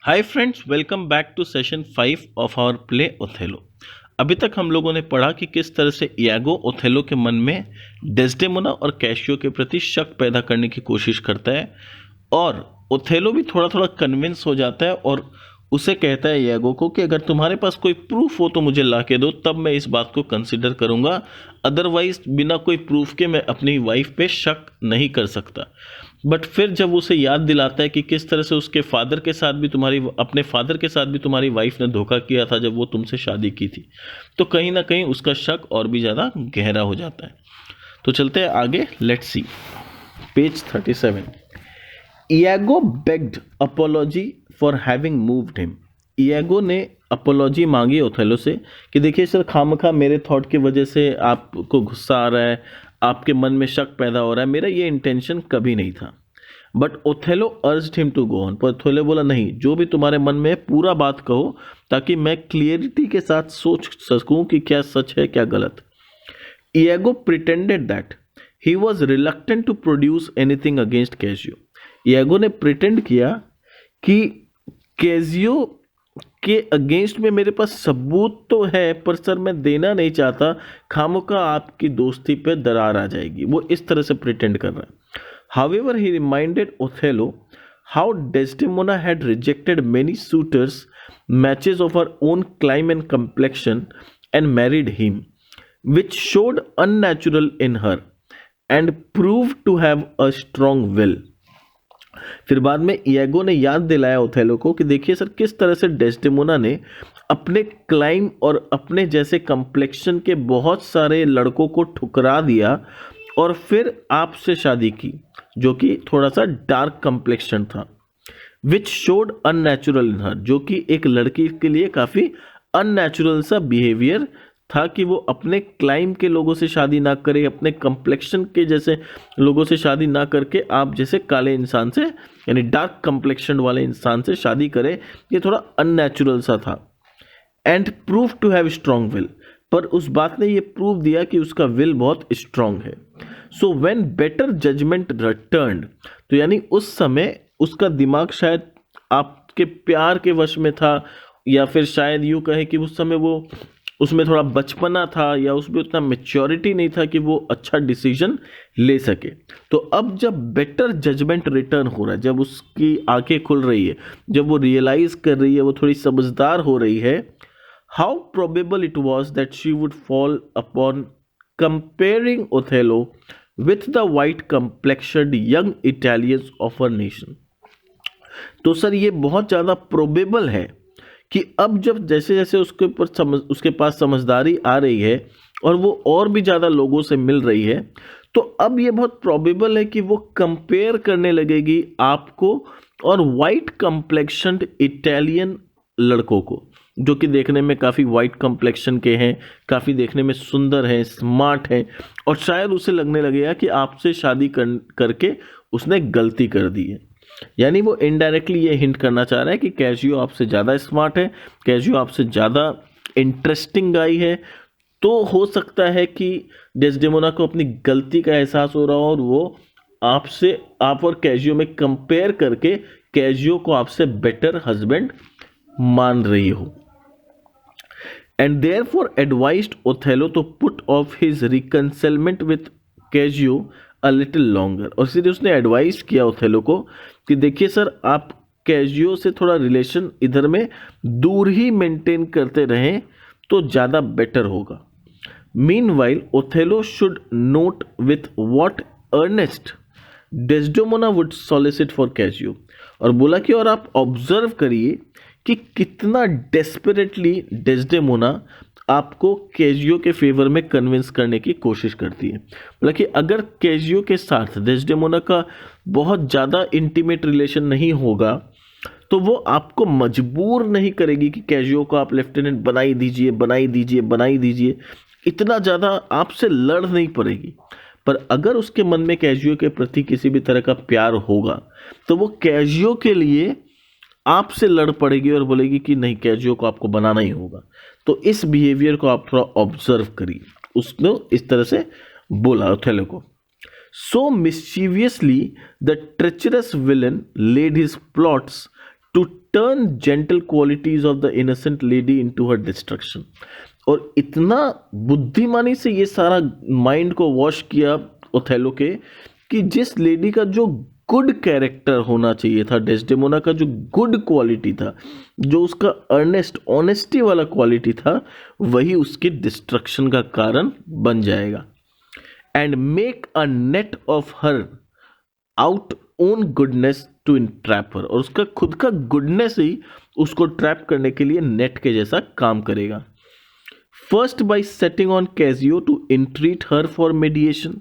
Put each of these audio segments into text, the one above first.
Hi friends, welcome back to session 5 of our play Othello. अभी तक हम लोगों ने पढ़ा कि किस तरह से इयागो ओथेलो के मन में डेस्डेमोना और कैशियो के प्रति शक पैदा करने की कोशिश करता है और ओथेलो भी थोड़ा थोड़ा कन्विंस हो जाता है और उसे कहता है इयागो को कि अगर तुम्हारे पास कोई प्रूफ हो तो मुझे ला के दो, तब मैं इस बात को कंसिडर करूंगा, अदरवाइज बिना कोई प्रूफ के मैं अपनी वाइफ पे शक नहीं कर सकता। बट फिर जब उसे याद दिलाता है कि किस तरह से उसके फादर के साथ भी अपने फादर के साथ भी तुम्हारी वाइफ ने धोखा किया था जब वो तुमसे शादी की थी, तो कहीं ना कहीं उसका शक और भी ज़्यादा गहरा हो जाता है। तो चलते हैं आगे, let's see page 37। Iago bagged apology for having moved him. Iago ने अपॉलॉजी मांगी ओथेलो से कि देखिए सर, खामखा मेरे थॉट की वजह से आपको गुस्सा आ रहा है, आपके मन में शक पैदा हो रहा है, मेरा ये इंटेंशन कभी नहीं था। But Othello urged him to go on, पर ओथेलो बोला नहीं, जो भी तुम्हारे मन में है पूरा बात कहो ताकि मैं क्लियरिटी के साथ सोच सकूं कि क्या सच है क्या गलत। Iago pretended that he was reluctant to produce anything against Cassio. Iago ने प्रिटेंड किया कि कैजियो के अगेंस्ट में मेरे पास सबूत तो है, पर सर मैं देना नहीं चाहता, खामोका आपकी दोस्ती पे दरार आ जाएगी। वो इस तरह से प्रिटेंड कर रहा है। However, he reminded Othello how Desdemona had rejected many suitors, matches of her own clime and complexion, and married him, which showed unnatural in her and proved to have a strong will. फिर बाद में Iago ने याद दिलाया Othello को कि देखिए sir, किस तरह से डेस्डेमोना ने अपने क्लाइम और अपने जैसे कम्प्लेक्शन के बहुत सारे लड़कों को ठुकरा दिया और फिर आपसे शादी की, जो कि थोड़ा सा डार्क कम्प्लेक्शन था। विच शोड अननेचुरल इन हर, जो कि एक लड़की के लिए काफ़ी अननेचुरल सा बिहेवियर था कि वो अपने क्लाइम के लोगों से शादी ना करे, अपने कम्प्लेक्शन के जैसे लोगों से शादी ना करके आप जैसे काले इंसान से, यानी डार्क कम्प्लेक्शन वाले इंसान से शादी करे, ये थोड़ा अननेचुरल सा था। And prove to have strong will, पर उस बात ने ये प्रूव दिया कि उसका विल बहुत स्ट्रांग है। So when better judgement returned, तो यानी उस समय उसका दिमाग शायद आपके प्यार के वश में था, या फिर शायद यूँ कहे कि उस समय वो उसमें थोड़ा बचपना था, या उसमें उतना मेच्योरिटी नहीं था कि वो अच्छा डिसीजन ले सके। तो अब जब बेटर जजमेंट रिटर्न हो रहा है, जब उसकी आंखें खुल रही है, जब वो रियलाइज कर रही है, वो थोड़ी समझदार हो रही है, how probable it was that she would fall upon comparing Othello with the white complexioned young Italians of her nation। तो सर ये बहुत ज़्यादा प्रोबेबल है कि अब जब जैसे जैसे उसके पास समझदारी आ रही है और वो और भी ज़्यादा लोगों से मिल रही है, तो अब ये बहुत प्रोबेबल है कि वो कंपेयर करने लगेगी आपको और वाइट कम्प्लेक्शनड इटालियन लड़कों को, जो कि देखने में काफ़ी वाइट कम्प्लेक्शन के हैं, काफ़ी देखने में सुंदर हैं, स्मार्ट हैं, और शायद उसे लगने लगेगा कि आपसे शादी करके उसने गलती कर दी है। यानी वो इनडायरेक्टली ये हिंट करना चाह रहा है कि कैजियो आपसे ज़्यादा स्मार्ट है, कैजियो आपसे ज़्यादा इंटरेस्टिंग गाई है। तो हो सकता है कि डेस्डेमोना को अपनी गलती का एहसास हो रहा हो और वो आप और कैजियो में कंपेयर करके कैजियो को आपसे बेटर हस्बैंड मान रही हो। And therefore advised Othello to put off his reconciliation with Cassio a little longer। और इसलिए उसने एडवाइस किया ओथेलो को कि देखिए सर, आप कैजियो से थोड़ा रिलेशन इधर में दूर ही मेंटेन करते रहें तो ज़्यादा बेटर होगा। Meanwhile, Othello should note with what earnest Desdemona would solicit for Cassio। और बोला कि और आप ऑब्जर्व करिए कि कितना डेस्परेटली डेस्डेमोना आपको कैजियो के फेवर में कन्विंस करने की कोशिश करती है। बोला कि अगर कैजियो के साथ डेस्डेमोना का बहुत ज़्यादा इंटीमेट रिलेशन नहीं होगा तो वो आपको मजबूर नहीं करेगी कि कैजियो को आप लेफ्टिनेंट बनाई दीजिए, बनाई दीजिए, बनाई दीजिए, इतना ज़्यादा आपसे लड़ नहीं पड़ेगी। पर अगर उसके मन में कैजियो के प्रति किसी भी तरह का प्यार होगा तो वो कैजियो के लिए आपसे लड़ पड़ेगी और बोलेगी कि नहीं, कैजियो को आपको बनाना ही होगा। तो इस बिहेवियर को आप थोड़ा ऑब्जर्व करिए, उसने इस तरह से बोला ओथेलो को। So mischievously the treacherous villain led his plots to turn gentle qualities of the innocent lady into her destruction. और इतना बुद्धिमानी से ये सारा माइंड को वॉश किया ओथेलो के कि जिस लेडी का जो गुड कैरेक्टर होना चाहिए था, डेस्डेमोना का जो गुड क्वालिटी था, जो उसका अर्नेस्ट ऑनेस्टी वाला क्वालिटी था, वही उसकी डिस्ट्रक्शन का कारण बन जाएगा। And make a net of her out own goodness to entrap her, और उसका खुद का गुडनेस ही उसको ट्रैप करने के लिए नेट के जैसा काम करेगा। First by setting on Cassio to entreat her for mediation.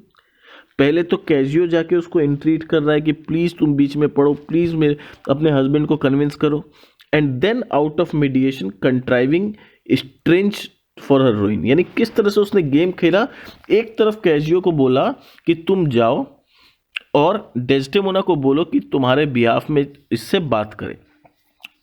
पहले तो कैजियो जाके उसको इंट्रीट कर रहा है कि प्लीज तुम बीच में पढ़ो, प्लीज मेरे अपने हस्बैंड को कन्विंस करो। And then out of mediation contriving strange for her ruin. यानी किस तरह से उसने गेम खेला, एक तरफ कैजियो को बोला कि तुम जाओ और डेस्डेमोना को बोलो कि तुम्हारे बिहाफ में इससे बात करे,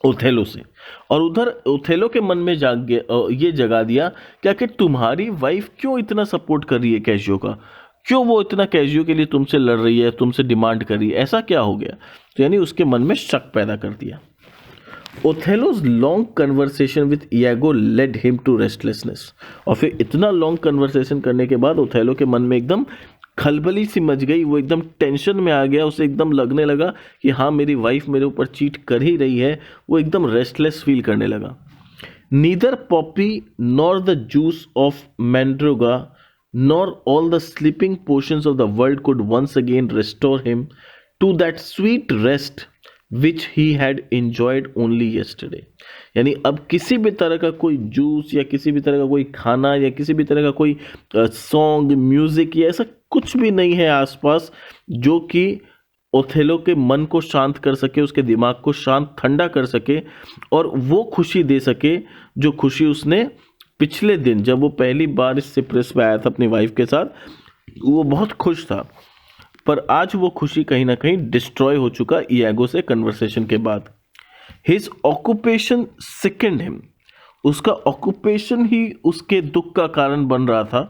ओथेलो से, और उधर ओथेलो के मन में ये जगा दिया क्या कि तुम्हारी वाइफ क्यों इतना सपोर्ट कर रही है कैजियो का, क्यों वो इतना कैजियो के लिए तुमसे लड़ रही है, तुमसे डिमांड कर रही है, ऐसा क्या हो गया। तो यानी उसके मन में शक पैदा कर दिया। Othello's long conversation with Iago led him to restlessness. और फिर इतना लॉन्ग कन्वर्सेशन करने के बाद ओथेलो के मन में एकदम खलबली सी मच गई, वो एकदम टेंशन में आ गया, उसे एकदम लगने लगा कि हाँ मेरी वाइफ मेरे ऊपर चीट कर ही रही है, वो एकदम रेस्टलेस फील करने लगा। Neither poppy nor the juice of mandragora nor all the sleeping portions of the world could once again restore him to that sweet rest which he had enjoyed only yesterday। यानी अब किसी भी तरह का कोई juice या किसी भी तरह का कोई खाना या किसी भी तरह का कोई सॉन्ग, म्यूजिक या ऐसा कुछ भी नहीं है आसपास जो कि ओथेलो के मन को शांत कर सके, उसके दिमाग को शांत ठंडा कर सके और वो खुशी दे सके जो खुशी उसने पिछले दिन जब वो पहली बार इस सिप्रेस पे आया था अपनी वाइफ के साथ, वो बहुत खुश था। पर आज वो खुशी कहीं ना कहीं डिस्ट्रॉय हो चुका इयागो से कन्वर्सेशन के बाद। His occupation sickened him. उसका ऑक्यूपेशन ही उसके दुख का कारण बन रहा था।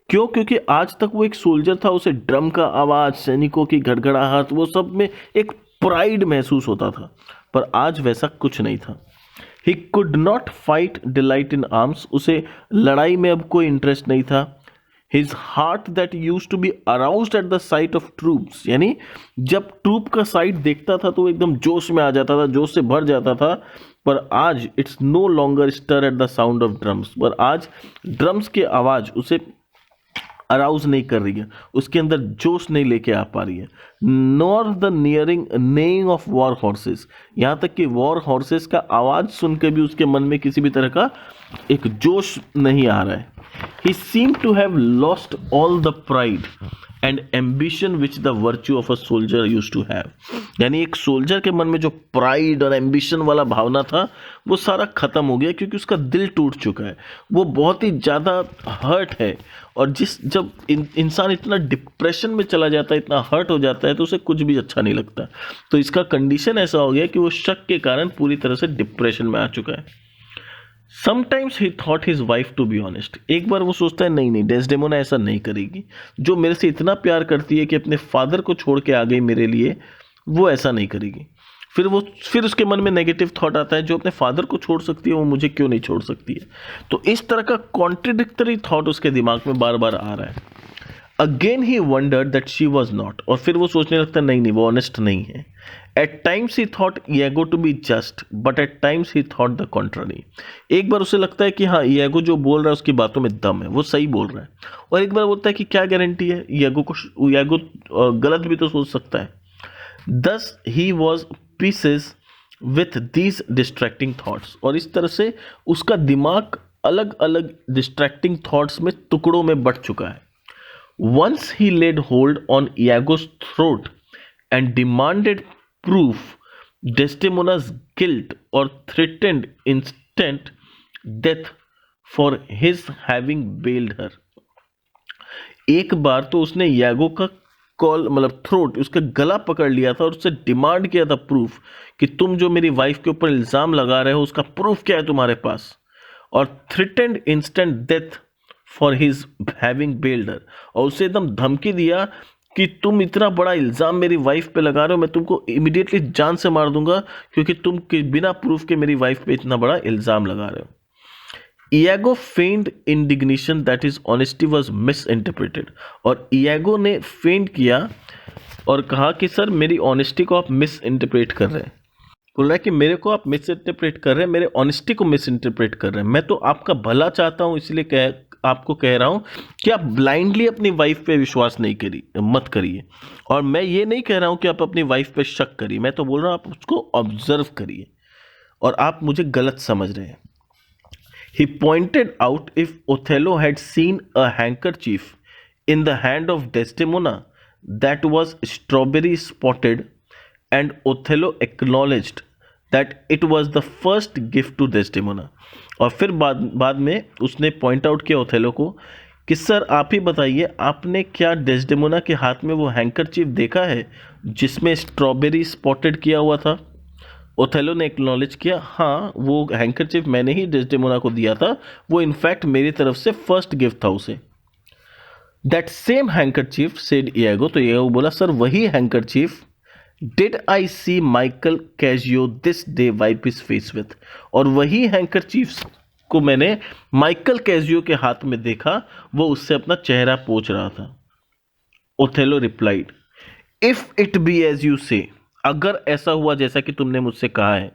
क्यों? क्योंकि आज तक वो एक सोल्जर था, उसे ड्रम का आवाज, सैनिकों की गड़गड़ाहट, वो सब में एक प्राइड महसूस होता था, पर आज वैसा कुछ नहीं था। He could not fight delight in arms। उसे लड़ाई में अब कोई इंटरेस्ट नहीं था। His heart that used to be aroused at the sight of troops। यानी जब ट्रूप का साइट देखता था तो वो एकदम जोश में आ जाता था, जोश से भर जाता था, पर आज it's no longer stir at the sound of drums. पर आज ड्रम्स की आवाज उसे अराउज नहीं कर रही है, उसके अंदर जोश नहीं लेके आ पा रही है। Nor the nearing neighing of war horses. यहाँ तक कि वॉर हॉर्सेस का आवाज सुन के भी उसके मन में किसी भी तरह का एक जोश नहीं आ रहा है। He seem to have lost all the pride and ambition which the virtue of a soldier use to have. यानी एक सोल्जर के मन में जो प्राइड और एम्बिशन वाला भावना था वो सारा खत्म हो गया, क्योंकि उसका दिल टूट चुका है, वो बहुत ही ज़्यादा हर्ट है। और जब इंसान इतना डिप्रेशन में चला जाता है, इतना हर्ट हो जाता है, तो उसे कुछ भी अच्छा नहीं लगता। तो इसका कंडीशन ऐसा हो गया कि वो शक के कारण पूरी तरह से डिप्रेशन में आ चुका है। Sometimes he thought his wife to be honest. एक बार वो सोचता है नहीं डेस्डेमोना ऐसा नहीं करेगी, जो मेरे से इतना प्यार करती है कि अपने फादर को छोड़ के आ गई मेरे लिए, वो ऐसा नहीं करेगी। फिर उसके मन में नेगेटिव थॉट आता है, जो अपने फादर को छोड़ सकती है वो मुझे क्यों नहीं छोड़ सकती है। तो इस तरह का कॉन्ट्रडिक्टरी थॉट उसके दिमाग में बार बार आ रहा है। Again he wondered that she was not. और फिर वो सोचने लगता है नहीं वो ऑनेस्ट नहीं है। At times he thought Iago to be just, but at times he thought the contrary. एक बार उसे लगता है कि हाँ इयागो जो बोल रहा है उसकी बातों में दम है, वो सही बोल रहा है, और एक बार बोलता है कि क्या गारंटी है, इयागो गलत भी तो सोच सकता है। दस he was pieces with these distracting thoughts. और इस तरह से उसका दिमाग अलग अलग डिस्ट्रैक्टिंग थॉट्स में टुकड़ों में बट चुका है। Once he laid hold on Iago's throat and demanded proof Desdemona's guilt or threatened instant death for his having bailed her। एक बार तो उसने यागो का थ्रोट, उसका गला पकड़ लिया था और उससे डिमांड किया था प्रूफ कि तुम जो मेरी वाइफ के ऊपर इल्जाम लगा रहे हो उसका प्रूफ क्या है तुम्हारे पास, और threatened instant death for his having belied her. और उसे एकदम धमकी दिया कि तुम इतना बड़ा इल्ज़ाम मेरी वाइफ पे लगा रहे हो, मैं तुमको इमीडिएटली जान से मार दूंगा क्योंकि तुम बिना प्रूफ के मेरी वाइफ पे इतना बड़ा इल्ज़ाम लगा रहे हो। Iago fend indignation that is honesty was miss interpreted, और इयागो ने फेंड किया और कहा कि सर मेरी ऑनेस्टी को आप मिस इंटरप्रेट कर रहे हैं। बोल रहा है कि मेरे को आप मिस इंटरप्रेट कर रहे हैं, मेरे ऑनेस्टी को मिस इंटरप्रेट कर रहे हैं। मैं तो आपका भला चाहता हूं, इसलिए आपको कह रहा हूं कि आप ब्लाइंडली अपनी वाइफ पे विश्वास नहीं मत करिए। और मैं ये नहीं कह रहा हूं कि आप अपनी वाइफ पे शक करिए, मैं तो बोल रहा हूं आप उसको ऑब्जर्व करिए, और आप मुझे गलत समझ रहे हैं। He pointed out if Othello had seen a handkerchief in the hand of Desdemona that was strawberry spotted, and Othello acknowledged that it was the first gift to Desdemona. और फिर बाद में उसने पॉइंट आउट किया Othello को कि sir आप ही बताइए, आपने क्या डेस्डेमोना के हाथ में वो हैंकरचीफ देखा है जिसमें स्ट्रॉबेरी स्पॉटेड किया हुआ था? ओथेलो ने एक्नॉलेज किया, हाँ वो हैंकरचीफ मैंने ही डेस्डेमोना को दिया था, वो इनफैक्ट मेरी तरफ से फर्स्ट गिफ्ट था उसे। That same handkerchief said Iago, तो इयागो बोला सर वही handkerchief did I see Michael Cassio this day wipe his face with, और वही हैंकरचीफ को मैंने माइकल कैजियो के हाथ में देखा, वो उससे अपना चेहरा पोंछ रहा था। Othello replied, if it be as you say, अगर ऐसा हुआ जैसा कि तुमने मुझसे कहा है,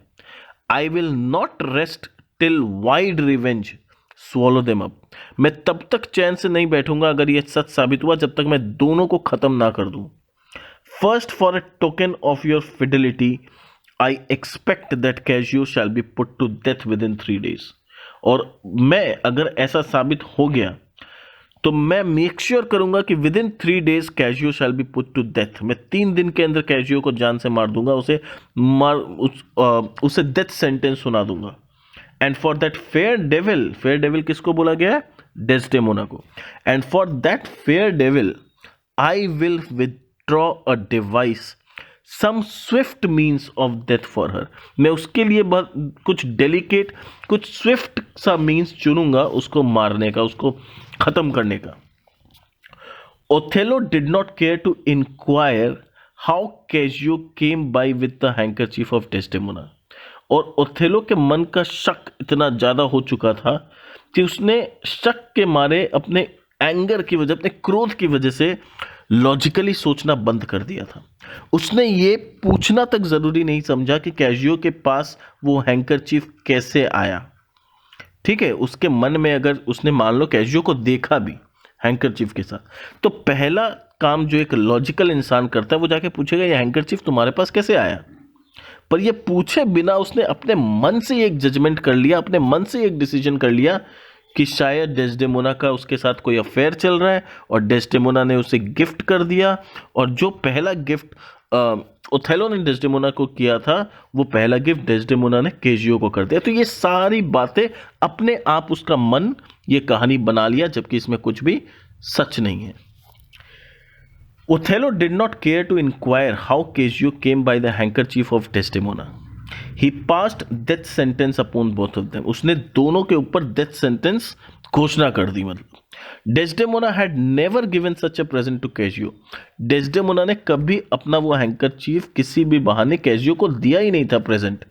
I will not rest till wide revenge swallow them up, मैं तब तक चैन से नहीं बैठूंगा अगर यह सच साबित हुआ, जब तक मैं दोनों को खत्म ना कर दूं। First for a token of your fidelity I expect that Cassio shall be put to death within 3 days, और मैं अगर ऐसा साबित हो गया तो मैं मेक श्योर करूंगा कि within 3 days Cassio shall be put to death, मैं 3 दिन के अंदर कैजियो को जान से मार दूंगा, उसे डेथ सेंटेंस सुना दूंगा। And for that fair devil किसको बोला गया है? डेस्डेमोना को। And for that fair devil I will withdraw a device some swift means of death for her, मैं उसके लिए कुछ डेलिकेट, कुछ स्विफ्ट सा मीन्स चुनूंगा उसको मारने का, उसको खत्म करने का। Othello did not care to inquire how Cassio came by with the handkerchief of Desdemona, और ओथेलो के मन का शक इतना ज्यादा हो चुका था कि उसने शक के मारे, अपने एंगर की वजह, अपने क्रोध की वजह से लॉजिकली सोचना बंद कर दिया था। उसने ये पूछना तक जरूरी नहीं समझा कि कैजियो के पास वो हैंकरचीफ कैसे आया। ठीक है, उसके मन में अगर उसने मान लो कैजियो को देखा भी हैंकरचीफ के साथ, तो पहला काम जो एक लॉजिकल इंसान करता है वो जाके पूछेगा ये हैंकरचीफ तुम्हारे पास कैसे आया। पर ये पूछे बिना उसने अपने मन से एक जजमेंट कर लिया, अपने मन से एक डिसीजन कर लिया कि शायद डेस्डेमोना का उसके साथ कोई अफेयर चल रहा है, और डेस्डेमोना ने उसे गिफ्ट कर दिया, और जो पहला गिफ्ट ओथेलो ने डेस्डेमोना को किया था, वो पहला गिफ्ट डेस्डेमोना ने कैजियो को कर दिया। तो ये सारी बातें अपने आप उसका मन ये कहानी बना लिया, जबकि इसमें कुछ भी सच नहीं है। Othello did not care to inquire how Cassio came by the handkerchief of Desdemona. He passed death sentence upon both of them. उसने दोनों के ऊपर डेथ सेंटेंस घोषणा कर दी। मतलब Desdemona had never given such a present to Cassio, Desdemona ने कभी अपना वो हैंकरचीफ किसी भी बहाने कैजियो को दिया ही नहीं था present.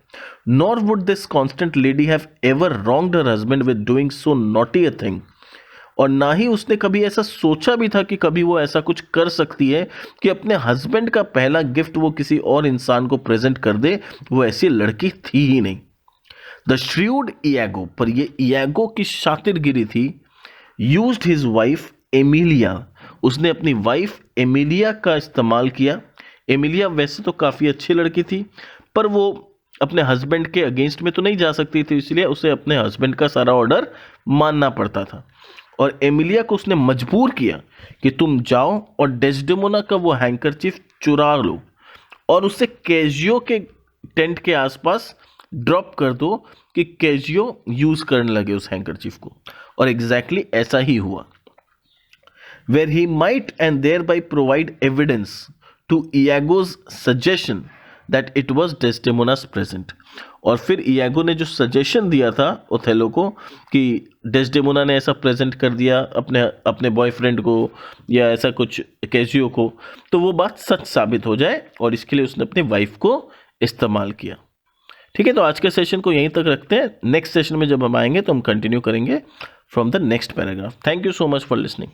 Nor would this constant lady have ever wronged her husband with doing so naughty a thing, और ना ही उसने कभी ऐसा सोचा भी था कि कभी वो ऐसा कुछ कर सकती है कि अपने हस्बैंड का पहला गिफ्ट वो किसी और इंसान को प्रेजेंट कर दे। वो ऐसी लड़की थी ही नहीं। द श्रीउड इयागो, पर ये इयागो की शातिरगिरी थी। यूज्ड हिज वाइफ एमिलिया, उसने अपनी वाइफ एमिलिया का इस्तेमाल किया। एमिलिया वैसे तो काफ़ी अच्छी लड़की थी, पर वो अपने हस्बैंड के अगेंस्ट में तो नहीं जा सकती थी, इसलिए उसे अपने हस्बैंड का सारा ऑर्डर मानना पड़ता था। और एमिलिया को उसने मजबूर किया कि तुम जाओ और डेस्डेमोना का वो हैंकरचीफ चुरा लो और उसे कैजियो के टेंट के आसपास ड्रॉप कर दो कि कैजियो यूज करने लगे उस हैंकरचीफ को। और एग्जैक्टली ऐसा ही हुआ। Where he might and thereby provide evidence to Iago's suggestion that it was Desdemona's present, और फिर इयागो ने जो सजेशन दिया था ओथेलो को कि डेस्डेमोना ने ऐसा प्रेजेंट कर दिया अपने अपने बॉयफ्रेंड को या ऐसा कुछ कैसियो को, तो वो बात सच साबित हो जाए, और इसके लिए उसने अपनी वाइफ को इस्तेमाल किया। ठीक है, तो आज के सेशन को यहीं तक रखते हैं। नेक्स्ट सेशन में जब हम आएंगे तो हम कंटिन्यू करेंगे from the next paragraph. Thank you so much for listening.